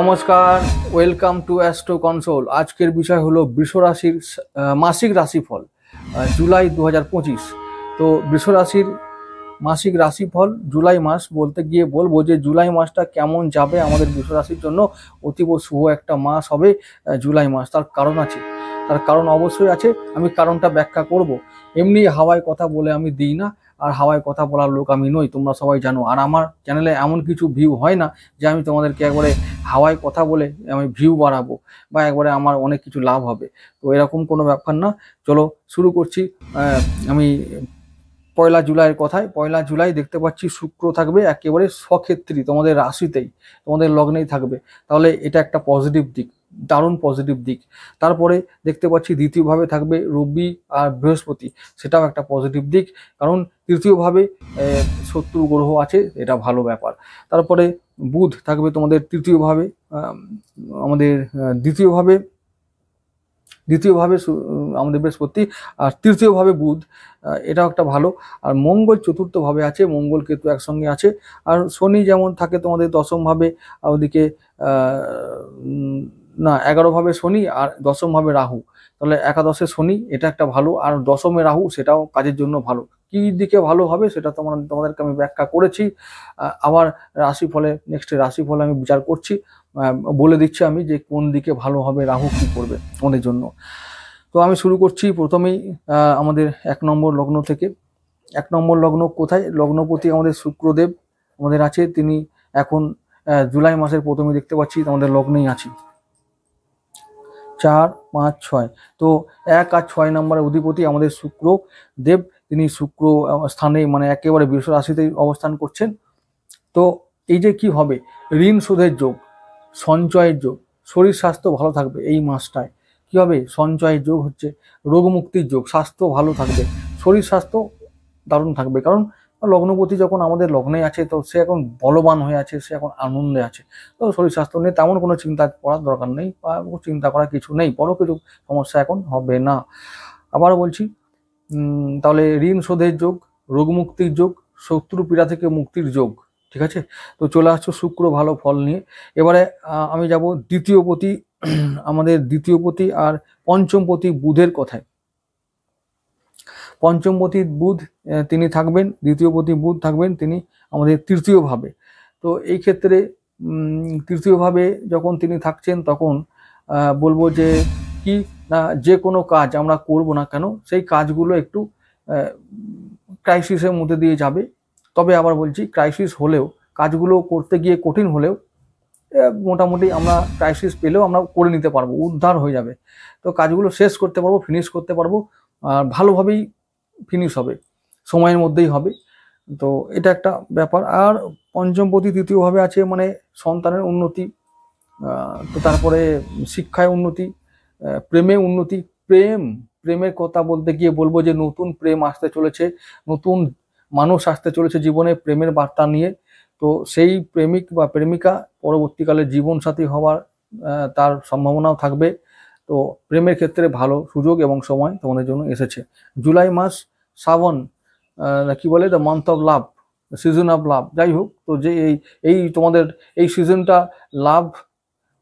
নমস্কার, welcome to astro console. আজকের বিষয় হলো বৃষ রাশির মাসিক রাশিফল জুলাই 2025। তো বৃষ রাশির মাসিক রাশিফল জুলাই মাস বলতে গিয়ে বলবো যে জুলাই মাসটা কেমন যাবে আমাদের বৃষ রাশির জন্য। অতীব শুভ একটা মাস হবে জুলাই মাস। তার কারণ আছে, তার কারণ অবশ্যই আছে, আমি কারণটা ব্যাখ্যা করব। এমনি হাওয়ায় কথা বলে আমি দিই না, আর হাওয়ায় কথা বলার লোক আমি নই, তোমরা সবাই জানো। আর আমার চ্যানেলে এমন কিছু ভিউ হয় না যে আমি তোমাদেরকে একবারে হাওয়ায় কথা বলে আমি ভিউ বাড়াবো বা একবারে আমার অনেক কিছু লাভ হবে। তো এরকম কোনো ব্যাপার না। চলো শুরু করছি। আমি পয়লা জুলাইয়ের কথায়, পয়লা জুলাই দেখতে পাচ্ছি শুক্র থাকবে একেবারে স্বক্ষেত্রী, তোমাদের রাশিতেই, তোমাদের লগ্নেই থাকবে। তাহলে এটা একটা পজিটিভ দিক, দারুণ পজিটিভ দিক। তারপরে দেখতে পাচ্ছি দ্বিতীয়ভাবে থাকবে রবি আর বৃহস্পতি, সেটাও একটা পজিটিভ দিক, কারণ তৃতীয়ভাবে শত্রু গ্রহ আছে, এটা ভালো ব্যাপার। তারপরে বুধ থাকবে তোমাদের তৃতীয়ভাবে, আমাদের দ্বিতীয়ভাবে আমাদের বৃহস্পতি, আর তৃতীয়ভাবে বুধ, এটাও একটা ভালো। আর মঙ্গল চতুর্থভাবে আছে, মঙ্গল কেতু একসঙ্গে আছে। আর শনি যেমন থাকে তোমাদের দশমভাবে, ওদিকে না 11ভাবে শনি আর 10মভাবে রাহু, তাহলে একাদশে শনি, এটা একটা ভালো। আর 10মে রাহু, সেটাও কাজের জন্য ভালো। কি দিকে ভালো হবে সেটা তোমাদেরকে আমি ব্যাখ্যা করেছি। আবার রাশিফলে, নেক্সট রাশিফলে আমি বিচার করছি, বলে দিচ্ছি আমি যে কোন দিকে ভালো হবে, রাহু কি করবে আমাদের জন্য। তো আমি শুরু করছি প্রথমেই আমাদের 1 নম্বর লগ্ন থেকে। 1 নম্বর লগ্ন কোথায়? লগ্নপতি আমাদের শুক্রদেব আমাদের আছে, তিনি এখন জুলাই মাসের প্রথমে দেখতে পাচ্ছি আমাদের লগ্নেই আছে, 4, 5, 6। তো 1 আর 6 নম্বরের অধিপতি আমাদের শুক্রদেব, তিনি শুক্র স্থানে মানে একেবারে বৃষ রাশিতেই অবস্থান করছেন। তো এই যে কি হবে, ঋণ শোধের যোগ, সঞ্চয়ের যোগ, শরীর স্বাস্থ্য ভালো থাকবে এই মাসটায়। কি হবে? সঞ্চয়ের যোগ হচ্ছে, রোগ মুক্তির যোগ, স্বাস্থ্য ভালো থাকবে, শরীর স্বাস্থ্য দারুণ থাকবে। কারণ লগ্নপতি যখন আমাদের লগ্নে আছে, তো সে এখন বলবান হয়ে আছে, সে এখন আনন্দে আছে। তো শরীর স্বাস্থ্য নিয়ে তেমন কোনো চিন্তা করার দরকার নেই, বা চিন্তা করার কিছু নেই, বড় কিছু সমস্যা এখন হবে না। আবার বলছি, তাহলে ঋণ শোধের যোগ, রোগ মুক্তির যোগ, শত্রু পীড়া থেকে মুক্তির যোগ, ঠিক আছে। তো চলে আসছো শুক্র ভালো ফল নিয়ে। এবারে আমি যাব দ্বিতীয়পতি, আমাদের দ্বিতীয়পতি আর পঞ্চমপতি বুধের কথায়। পঞ্চমপতি বুধ তিনি থাকবেন, দ্বিতীয়পতি বুধ থাকবেন তিনি আমাদের তৃতীয়ভাবে। তো এই ক্ষেত্রে তৃতীয়ভাবে যখন তিনি থাকছেন, তখন বলবো যে কি না, যে কোনো কাজ আমরা করব না কেন, সেই কাজগুলো একটু ক্রাইসিসের মধ্যে দিয়ে যাবে। তবে আবার বলছি, ক্রাইসিস হলেও, কাজগুলো করতে গিয়ে কঠিন হলেও, মোটামুটি আমরা ক্রাইসিস পেলেও আমরা করে নিতে পারবো, উদ্ধার হয়ে যাবে। তো কাজগুলো শেষ করতে পারবো, ফিনিশ করতে পারবো, আর ভালোভাবেই ফিনিশ হবে, সময়ের মধ্যেই হবে। তো এটা একটা ব্যাপার। আর পঞ্চমপতি তৃতীয়ভাবে আছে, মানে সন্তানের উন্নতি, তো তারপরে শিক্ষায় উন্নতি, প্রেমে উন্নতি। প্রেমের কথা বলতে গিয়ে বলবো যে নতুন প্রেম আসতে চলেছে, নতুন মানুষ আসতে চলেছে জীবনে প্রেমের বার্তা নিয়ে। তো সেই প্রেমিক বা প্রেমিকা পরবর্তীকালে জীবনসাথী হওয়ার তার সম্ভাবনাও থাকবে। তো প্রেমের ক্ষেত্রে ভালো সুযোগ এবং সময় তোমাদের জন্য এসেছে। জুলাই মাস, শ্রাবণ, কি বলে, the month of love, season of love, যাই হোক। তো যে এই তোমাদের এই সিজনটা লাভ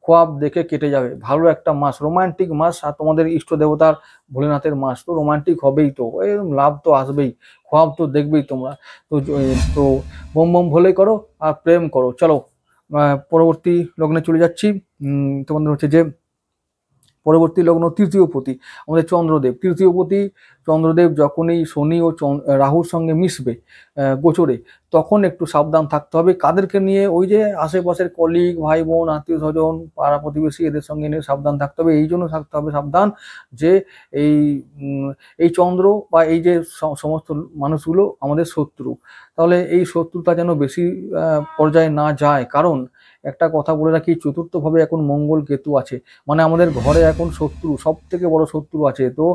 খোয়াব দেখে কেটে যাবে, ভালো একটা মাস, রোমান্টিক মাস। আর তোমাদের ইষ্ট দেবতার ভোলেনাথের মাস, তো রোমান্টিক হবেই, তো এরকম লাভ তো আসবেই, খোয়াব তো দেখবেই তোমরা। তো তো বোম বোম ভোলে করো আর প্রেম করো। চলো পরবর্তী লগ্নে চলে যাচ্ছি। তোমাদের হচ্ছে যে পরবর্তী লগ্ন তৃতীয়পতি আমাদের চন্দ্রদেব। তৃতীয়পতি চন্দ্রদেব যখনই শনি ও রাহুর সঙ্গে মিশবে গোচরে, তখন একটু সাবধান থাকতে হবে। কাদেরকে নিয়ে? ওই যে আশেপাশের কলিগ, ভাই বোন, আত্মীয় স্বজন, পাড়া প্রতিবেশী, এদের সঙ্গে নিয়ে সাবধান থাকতে হবে। এই জন্য থাকতে হবে সাবধান যে এই চন্দ্র বা এই যে সমস্ত মানুষগুলো আমাদের শত্রু। তাহলে এই শত্রুতা যেন বেশি পর্যায়ে না যায়। কারণ একটা কথা বলে রাখি, চতুর্থভাবে এখন মঙ্গল কেতু আছে, মানে আমাদের ঘরে এখন শত্রু, সব থেকে বড় শত্রু আছে। তো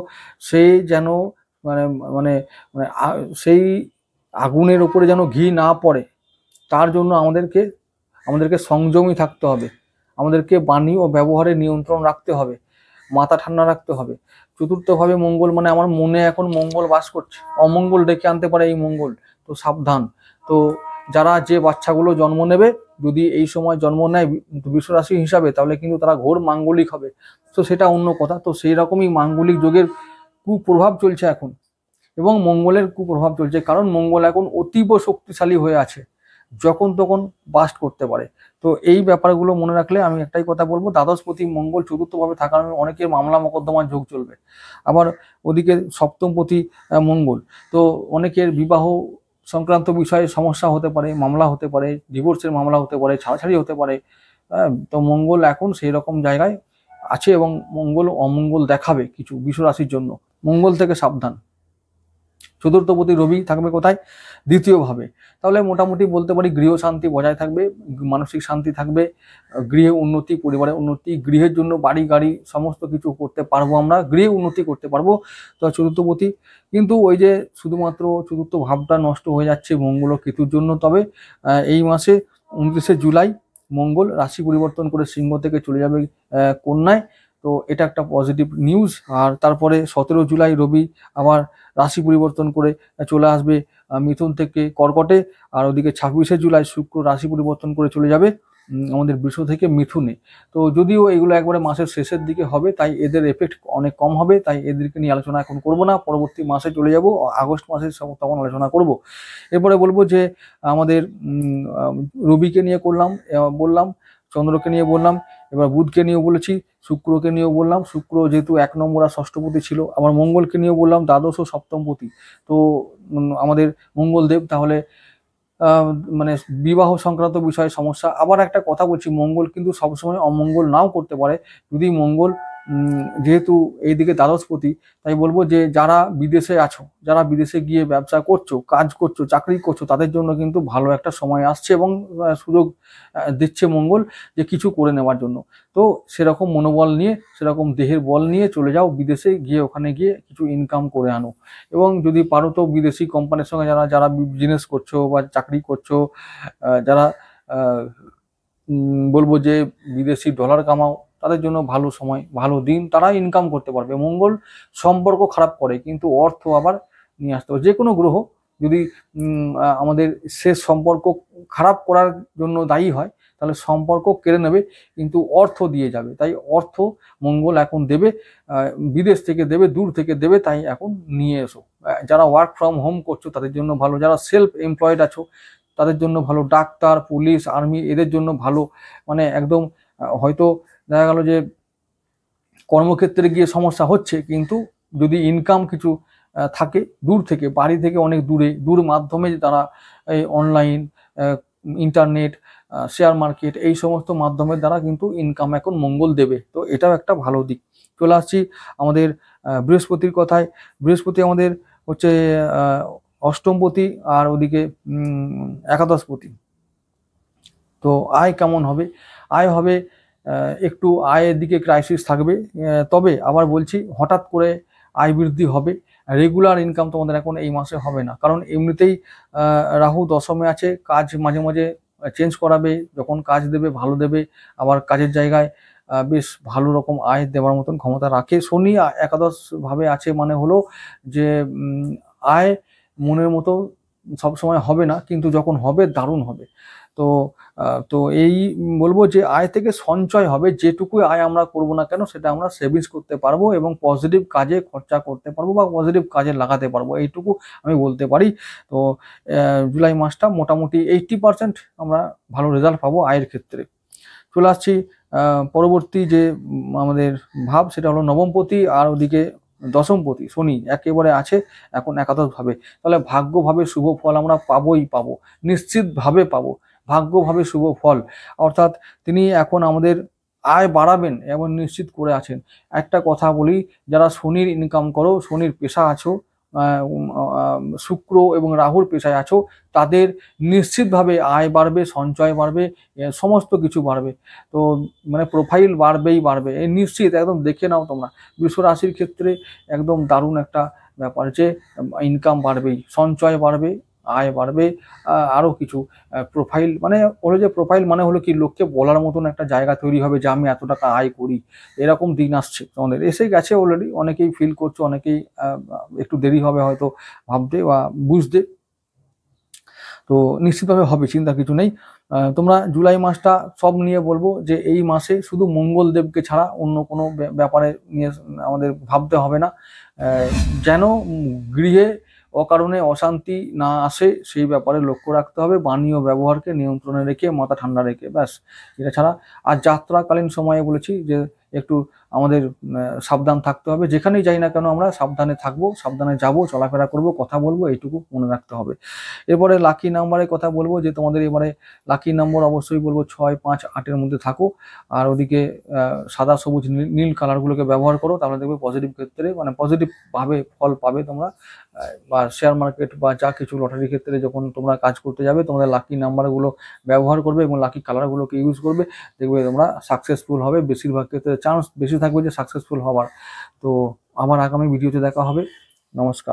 সেই যেন মানে মানে মানে সেই আগুনের উপরে যেন ঘি না পড়ে, তার জন্য আমাদেরকে সংযমী থাকতে হবে, আমাদেরকে বাণী ও ব্যবহারে নিয়ন্ত্রণ রাখতে হবে, মাথা ঠান্ডা রাখতে হবে। চতুর্থভাবে মঙ্গল, মানে আমার মনে এখন মঙ্গল বাস করছে, অমঙ্গল ডেকে আনতে পারে এই মঙ্গল, তো সাবধান। তো যারা যে বাচ্চাগুলো জন্ম নেবে, যদি এই সময় জন্ম নেয় বৃষরাশি হিসাবে, তাহলে কিন্তু তারা ঘোর মাঙ্গলিক হবে। তো সেটা অন্য কথা। তো সেই রকমই মাঙ্গলিক যোগের কুপ্রভাব চলছে এখন, এবং মঙ্গলের কুপ্রভাব চলছে, কারণ মঙ্গল এখন অতীব শক্তিশালী হয়ে আছে, যখন তখন বাস্ট করতে পারে। তো এই ব্যাপারগুলো মনে রাখলে আমি একটাই কথা বলবো, দ্বাদশপতি মঙ্গল চতুর্থভাবে থাকার অনেকের মামলা মোকদ্দমার যোগ চলবে। আবার ওদিকে সপ্তমপতি মঙ্গল, তো অনেকের বিবাহ সংক্রান্ত বিষয়ে সমস্যা হতে পারে, মামলা হতে পারে, ডিভোর্সের মামলা হতে পারে, ছাড়াছাড়ি হতে পারে। তো মঙ্গল এখন সেই রকম জায়গায় আছে, এবং মঙ্গল অমঙ্গল দেখাবে কিছু বিশ্বরাশির জন্য। মঙ্গল থেকে সাবধান। চতুর্থপতি রবি থাকবে কোথায়? দ্বিতীয় ভাবে। তাহলে মোটামুটি বলতে পারি গৃহ শান্তি বজায় থাকবে, মানসিক শান্তি থাকবে, গৃহে উন্নতি, পরিবারের উন্নতি, গৃহের জন্য বাড়ি গাড়ি সমস্ত কিছু করতে পারবো, আমরা গৃহে উন্নতি করতে পারবো। তো চতুর্থপতি, কিন্তু ওই যে শুধুমাত্র চতুর্থ ভাবটা নষ্ট হয়ে যাচ্ছে মঙ্গল ও কেতুর জন্য। তবে এই মাসে 29শে জুলাই মঙ্গল রাশি পরিবর্তন করে সিংহ থেকে চলে যাবে কন্যায়। তো এটা একটা পজিটিভ নিউজ। আর তারপরে 17 জুলাই রবি আবার রাশি পরিবর্তন করে চলে আসবে মিথুন থেকে কর্কটে। আর ওদিকে 26শে জুলাই শুক্র রাশি পরিবর্তন করে চলে যাবে আমাদের বৃষ থেকে মিথুনে। তো যদিও এগুলো একবারে মাসের শেষের দিকে হবে, তাই এদের এফেক্ট অনেক কম হবে, তাই এদেরকে নিয়ে আলোচনা এখন করব না। পরবর্তী মাসে চলে যাব, আগস্ট মাসে তখন আলোচনা করব। এরপরে বলবো যে আমাদের রবিকে নিয়ে বললাম, চন্দ্রকে নিয়ে বললাম, এবার বুধকে নিয়েও বলেছি, শুক্রকে নিয়েও বললাম। শুক্র যেহেতু 1 নম্বর আর ষষ্ঠপতি ছিল। আবার মঙ্গলকে নিয়েও বললাম, দ্বাদশ ও সপ্তমপতি। তো আমাদের মঙ্গলদেব, তাহলে মানে বিবাহ সংক্রান্ত বিষয়ে সমস্যা। আবার একটা কথা বলছি, মঙ্গল কিন্তু সবসময় অমঙ্গল নাও করতে পারে। যদি মঙ্গল যেহেতু এইদিকে দ্বাদশপতি, তাই বলবো যে যারা বিদেশে আছো, যারা বিদেশে গিয়ে ব্যবসা করছো, কাজ করছো, চাকরি করছো, তাদের জন্য কিন্তু ভালো একটা সময় আসছে, এবং সুযোগ দিচ্ছে মঙ্গল যে কিছু করে নেওয়ার জন্য। তো সেরকম মনোবল নিয়ে, সেরকম দেহের বল নিয়ে চলে যাও বিদেশে, গিয়ে ওখানে গিয়ে কিছু ইনকাম করে আনো। এবং যদি পারো তো বিদেশি কোম্পানির সঙ্গে যারা বিজনেস করছো বা চাকরি করছো, যারা বলবো যে বিদেশি ডলার কামাও, তাদের জন্য ভালো সময়, ভালো দিন, তারা ইনকাম করতে পারবে। মঙ্গল সম্পর্ক খারাপ করে, কিন্তু অর্থ আবার নিয়ে আসতে হবে। যে কোনো গ্রহ যদি আমাদের শেষ সম্পর্ক খারাপ করার জন্য দায়ী হয়, তাহলে সম্পর্ক কেড়ে নেবে, কিন্তু অর্থ দিয়ে যাবে। তাই অর্থ মঙ্গল এখন দেবে, বিদেশ থেকে দেবে, দূর থেকে দেবে, তাই এখন নিয়ে এসো। যারা ওয়ার্ক ফ্রম হোম করছো তাদের জন্য ভালো, যারা সেলফ এমপ্লয়েড আছো তাদের জন্য ভালো, ডাক্তার, পুলিশ, আর্মি, এদের জন্য ভালো। মানে একদম হয়তো দেখা গেল যে কর্মক্ষেত্রে গিয়ে সমস্যা হচ্ছে, কিন্তু যদি ইনকাম কিছু থাকে দূর থেকে, বাড়ি থেকে অনেক দূর মাধ্যমে তারা এই অনলাইন, ইন্টারনেট, শেয়ার মার্কেট, এই সমস্ত মাধ্যমের দ্বারা কিন্তু ইনকাম এখন মঙ্গল দেবে। তো এটাও একটা ভালো দিক। চলে আসছি আমাদের বৃহস্পতির কথায়। বৃহস্পতি আমাদের হচ্ছে অষ্টমপতি, আর ওদিকে একাদশপতি। তো আয় কেমন হবে? আয় হবে একটু, আয়ের দিকে ক্রাইসিস থাকবে। তবে আবার বলছি, হঠাৎ করে আয় বৃদ্ধি হবে। রেগুলার ইনকাম তোমাদের এখন এই মাসে হবে না, কারণ এমনিতেই রাহু দশমে আছে, কাজ মাঝে মাঝে চেঞ্জ করাবে, যখন কাজ দেবে ভালো দেবে, আবার কাজের জায়গায় বেশ ভালো রকম আয় দেওয়ার মতন ক্ষমতা রাখে। শনি একাদশ ভাবে আছে, মানে হলো যে আয় মনের মতো সবসময় হবে না, কিন্তু যখন হবে দারুণ হবে। তো তো এই বলবো যে আয় থেকে সঞ্চয় হবে, যেটুকু আয় আমরা করব না কেন সেটা আমরা সেভিংস করতে পারবো, এবং পজিটিভ কাজে খরচা করতে পারবো বা পজিটিভ কাজে লাগাতে পারবো, এইটুকু আমি বলতে পারি। তো জুলাই মাসটা মোটামুটি 80% আমরা ভালো রেজাল্ট পাবো আয়ের ক্ষেত্রে। চলে আসছি পরবর্তী যে আমাদের ভাব, সেটা হলো নবমপতি, আর ওদিকে দশমপতি শনি একেবারে আছে এখন একাদশ ভাবে। তাহলে ভাগ্যভাবে শুভ ফল আমরা পাবো, নিশ্চিতভাবে পাবো ভাগ্যভাবে শুভ ফল। অর্থাৎ তিনি এখন আমাদের আয় বাড়াবেন এবং নিশ্চিত করে আছেন। একটা কথা বলি, যারা শনির ইনকাম করো, শনির পেশা আছো, শুক্র এবং রাহুর পেশায় আছো, তাদের নিশ্চিতভাবে আয় বাড়বে, সঞ্চয় বাড়বে, সমস্ত কিছু বাড়বে। তো মানে প্রোফাইল বাড়বে, এই নিশ্চিত, একদম দেখে নাও তোমরা। বৃষ রাশির ক্ষেত্রে একদম দারুণ একটা ব্যাপার যে ইনকাম বাড়বেই, সঞ্চয় বাড়বে, আয় বাড়বে, আরও কিছু প্রোফাইল, মানে হলো যে প্রোফাইল মানে হলো কি, লোককে বলার মতন একটা জায়গা তৈরি হবে যে আমি এত টাকা আয় করি। এরকম দিন আসছে, তোমাদের এসে গেছে অলরেডি, অনেকেই ফিল করছো, অনেকেই একটু দেরি হবে হয়তো ভাবতে বা বুঝতে। তো নিশ্চিতভাবে হবে, চিন্তা কিছু নেই। তোমরা জুলাই মাসটা সব নিয়ে বলবো যে এই মাসে শুধু মঙ্গলদেবকে ছাড়া অন্য কোনো ব্যাপারে নিয়ে আমাদের ভাবতে হবে না। যেন গৃহে অকারণে অশান্তি না আসে সেই ব্যাপারে লক্ষ্য রাখতে হবে, পানীয় ব্যবহারকে নিয়ন্ত্রণে রেখে মাথা ঠান্ডা রেখে, ব্যাস। এটা ছাড়া আর যাত্রাকালীন সময়ে বলেছি যে একটু আমাদের সাবধান থাকতে হবে, যেখানেই যাই না কেন আমরা সাবধানে থাকবো, সাবধানে যাব, চলাফেরা করব, কথা বলবো, এইটুকু মনে রাখতে হবে। এরপরে লাকি নাম্বারের কথা বলবো যে তোমাদের এবারে লাকি নম্বর অবশ্যই বলবো 6, 5, 8-এর মধ্যে থাকো। আর ওদিকে সাদা, সবুজ, নীল কালারগুলোকে ব্যবহার করো, তাহলে দেখবে পজিটিভ ক্ষেত্রে মানে পজিটিভ ভাবে ফল পাবে তোমরা। বা শেয়ার মার্কেট বা যা কিছু লটারির ক্ষেত্রে যখন তোমরা কাজ করতে যাবে, তোমাদের লাকি নাম্বারগুলো ব্যবহার করবে এবং লাকি কালারগুলোকে ইউজ করবে, দেখবে তোমরা সাকসেসফুল হবে। বেশিরভাগ ক্ষেত্রে চান্স বেশি থাকবে যে সাকসেসফুল হওয়ার। তো আবার আগামী ভিডিওতে দেখা হবে। নমস্কার।